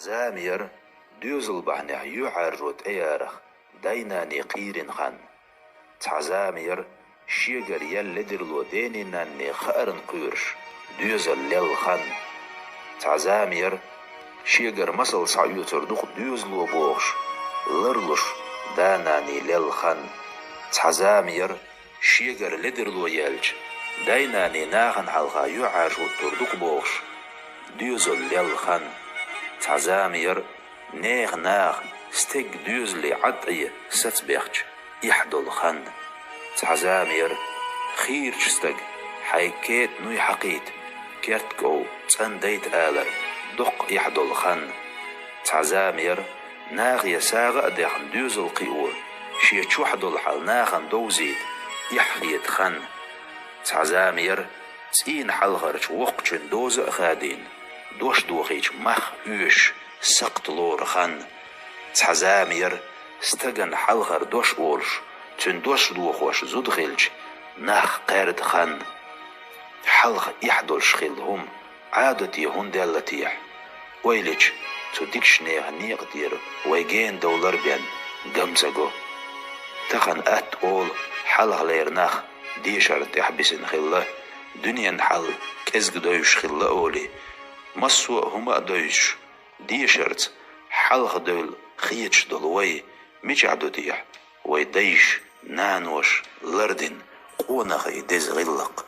تعزامير دوزل بحنع يعرض ايارخ دايناني قيرن خان تعزامير شيغر يلدرلو دينيناني خارن قيرش دوزل لل خان تعزامير شيغر مسل سعيوتر دوخ دوزلو بوغش لرلوش داناني لل خان تعزامير شيغر لدرلو يلج دايناني ناخن حلقا يعرض تردوك بوغش دوزل لل خان تعزامير نيغ ناغ ستيق دوزلي عطية ستبيخش يحدل خان تعزامير خير شستق حيكيت نوي حقيت كيرتكو تنديت آلر دق يحدل خان تعزامير ناغ يساغ ديخن دوزل قيور شي تشوحدل حال ناغن دوزيد يحليت خان تعزامير تين حلغرش وقشن دوز أخادين دوش دوخيش مخ يوش سقط لور خان تعزامير استغن حلغر دوش اولش تن دوش دوخوش زود خيلج ناخ قارد خان حلغ يحدل شخيلهم عادتي هون دالتيح ويلج تديكش نيغ نيغ دير ويجين دولار بيان قمزقو تخن ات اول حلغ لير ناخ ديشار تحبسن خيله دنيا حل كزق دوش خيله اولي مسوء هما دوش ديشرت حلغ دول خيتش دولوي مش عدو ديح ويديش نانوش لردن قونغ يدز غلق